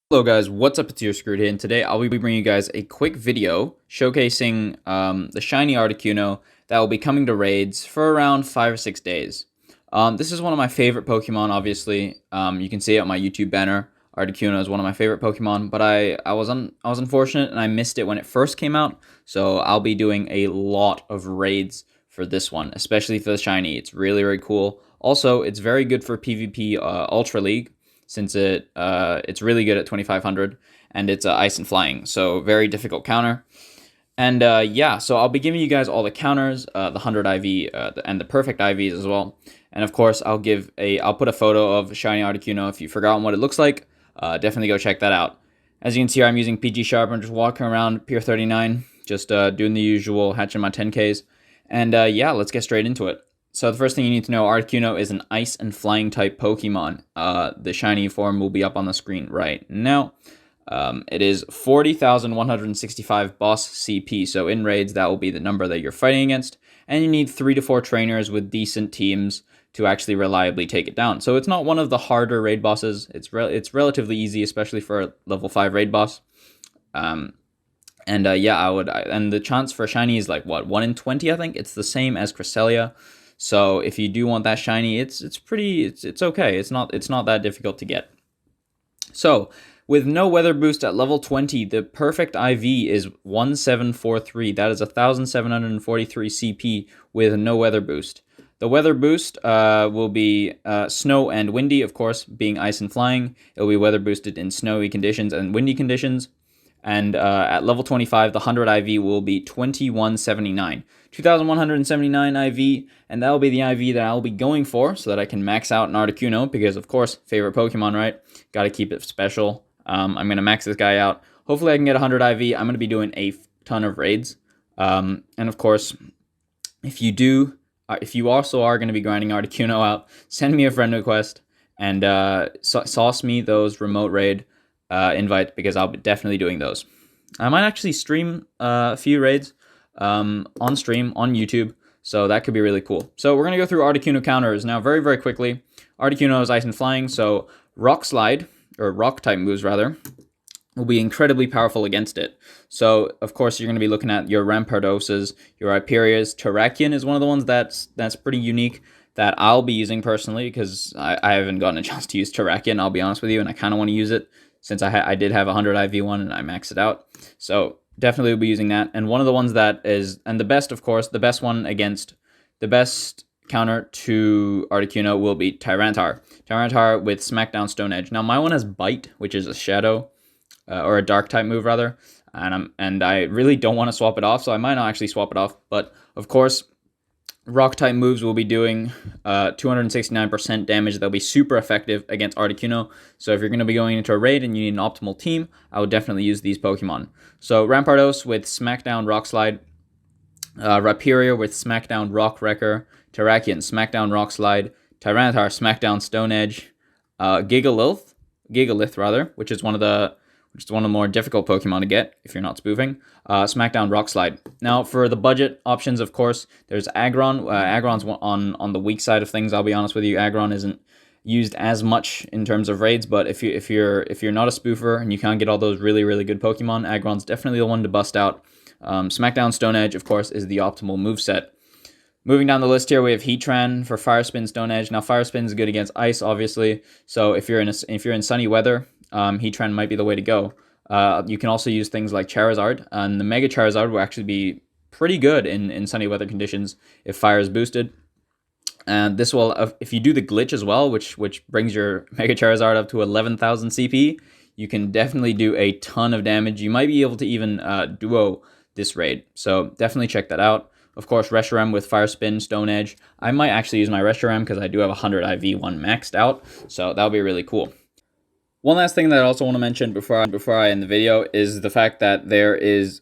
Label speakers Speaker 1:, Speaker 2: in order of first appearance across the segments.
Speaker 1: Hello guys, what's up? It's your Screwed here, and today I'll be bringing you guys a quick video showcasing the Shiny Articuno that will be coming to raids for around 5 or 6 days. This is one of my favorite Pokemon, obviously. You can see it on my YouTube banner. Articuno is one of my favorite Pokemon, but I was unfortunate and I missed it when it first came out, so I'll be doing a lot of raids for this one, especially for the Shiny. It's really, really cool. Also, it's very good for PvP Ultra League, since it's really good at 2500 and it's ice and flying, so very difficult counter. And yeah, so I'll be giving you guys all the counters, the 100 IV and the perfect IVs as well. And of course, I'll put a photo of Shiny Articuno. If you've forgotten what it looks like, definitely go check that out. As you can see here, I'm using PGSharp. I'm just walking around Pier 39, just doing the usual, hatching my 10Ks. And yeah, let's get straight into it. So the first thing you need to know, Articuno is an ice and flying type Pokemon. The shiny form will be up on the screen right now. It is 40,165 boss CP, so in raids that will be the number that you're fighting against, and you need 3 to 4 trainers with decent teams to actually reliably take it down. So it's not one of the harder raid bosses. It's relatively easy, especially for a level 5 raid boss. Yeah, and the chance for shiny is like what, 1 in 20, I think. It's the same as Cresselia. So if you do want that shiny, it's okay. It's not that difficult to get. So with no weather boost at level 20, the perfect IV is 1743. That is 1743 CP with no weather boost. The weather boost will be snow and windy, of course, being ice and flying. It will be weather boosted in snowy conditions and windy conditions. And at level 25, the 100 IV will be 2179. 2179 IV, and that will be the IV that I'll be going for so that I can max out an Articuno, because, of course, favorite Pokemon, right? Got to keep it special. I'm going to max this guy out. Hopefully I can get 100 IV. I'm going to be doing a ton of raids. And, of course, if you also are going to be grinding Articuno out, send me a friend request and sauce me those remote raid invites, because I'll be definitely doing those. I might actually stream a few raids on stream on YouTube, so that could be really cool. So we're gonna go through Articuno counters now very, very quickly. Articuno is ice and flying, so rock slide, or rock type moves rather, will be incredibly powerful against it. So of course you're going to be looking at your Rampardoses, your Hyperias. Terrakion is one of the ones that's pretty unique that I'll be using personally, because I haven't gotten a chance to use Terrakion, I'll be honest with you, and I kind of want to use it since I did have a 100 IV one and I maxed it out. So definitely will be using that. And one of the ones that is, and the best, of course, the best one against, the best counter to Articuno will be Tyranitar. Tyranitar with Smackdown Stone Edge. Now my one has Bite, which is a shadow, or a dark type move rather. And I really don't want to swap it off, so I might not actually swap it off. But of course, rock type moves will be doing 269% damage. They'll be super effective against Articuno. So if you're going to be going into a raid and you need an optimal team, I would definitely use these Pokemon. So Rampardos with Smackdown Rock Slide, Rhyperior with Smackdown Rock Wrecker, Terrakion Smackdown Rock Slide, Tyranitar Smackdown Stone Edge, Gigalith rather, which is one of the more difficult Pokemon to get if you're not spoofing. Smackdown Rock Slide. Now, for the budget options, of course, there's Aggron. Aggron's on the weak side of things. I'll be honest with you. Aggron isn't used as much in terms of raids, but if you're not a spoofer and you can't get all those really, really good Pokemon, Aggron's definitely the one to bust out. Smackdown Stone Edge, of course, is the optimal moveset. Moving down the list here, we have Heatran for Fire Spin Stone Edge. Now, Fire Spin is good against ice, obviously. So if you're in sunny weather, Heatran might be the way to go. You can also use things like Charizard, and the Mega Charizard will actually be pretty good in sunny weather conditions if fire is boosted. And this will, if you do the glitch as well, which brings your Mega Charizard up to 11,000 CP, you can definitely do a ton of damage. You might be able to even duo this raid, so definitely check that out. Of course, Reshiram with Fire Spin, Stone Edge. I might actually use my Reshiram because I do have a 100 IV one maxed out, so that'll be really cool. One last thing that I also want to mention before I end the video is the fact that there's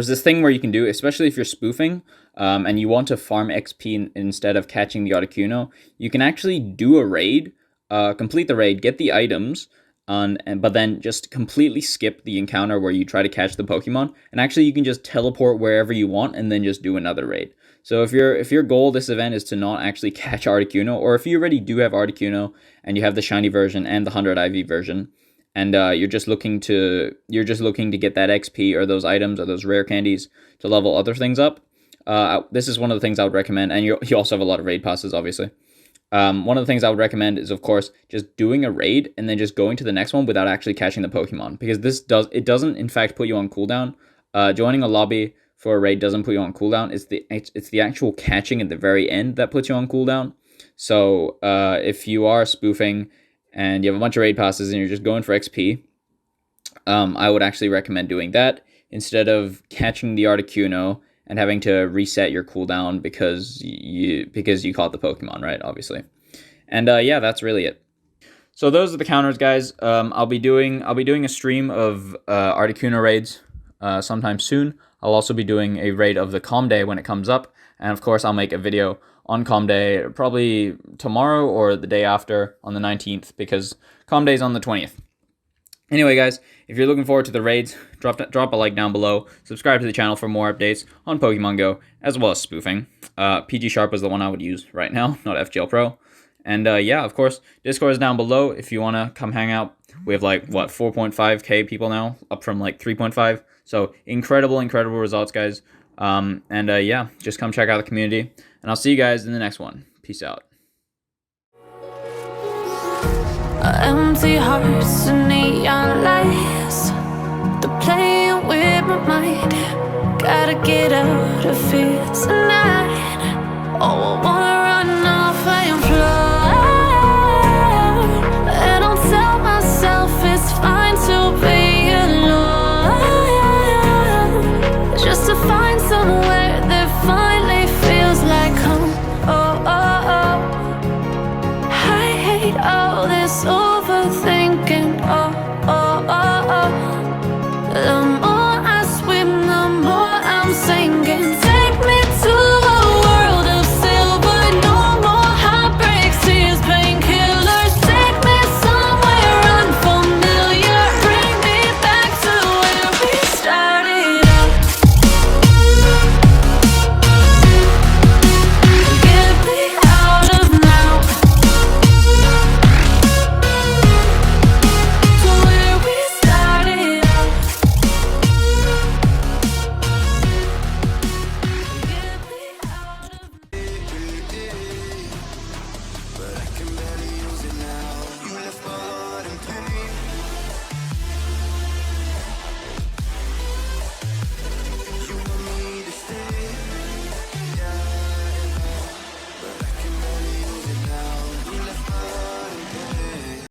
Speaker 1: this thing where you can do, especially if you're spoofing and you want to farm XP instead of catching the Articuno, you can actually do a raid, complete the raid, get the items, but then just completely skip the encounter where you try to catch the Pokemon, and actually you can just teleport wherever you want and then just do another raid. So if your goal this event is to not actually catch Articuno, or if you already do have Articuno and you have the shiny version and the 100 IV version, and you're just looking to get that XP or those items or those rare candies to level other things up, this is one of the things I would recommend. And you also have a lot of raid passes, obviously. One of the things I would recommend is, of course, just doing a raid and then just going to the next one without actually catching the Pokemon, because it doesn't in fact put you on cooldown. Joining a lobby for a raid doesn't put you on cooldown. It's the actual catching at the very end that puts you on cooldown. So if you are spoofing and you have a bunch of raid passes and you're just going for XP, I would actually recommend doing that instead of catching the Articuno and having to reset your cooldown because you caught the Pokemon, right? Obviously. And yeah, that's really it. So those are the counters, guys. I'll be doing a stream of Articuno raids sometime soon. I'll also be doing a raid of the Calm Day when it comes up, and of course I'll make a video on Calm Day probably tomorrow or the day after on the 19th, because Calm Day is on the 20th. Anyway, guys, if you're looking forward to the raids, drop a like down below. Subscribe to the channel for more updates on Pokemon Go, as well as spoofing. PGSharp is the one I would use right now, not FGL Pro. And yeah, of course, Discord is down below if you want to come hang out. We have like, what, 4.5k people now, up from like 3.5. So incredible results, guys. And yeah, just come check out the community. And I'll see you guys in the next one. Peace out.
Speaker 2: Empty hearts and neon lights, they're playing with my mind. Gotta get out of here tonight. Oh, I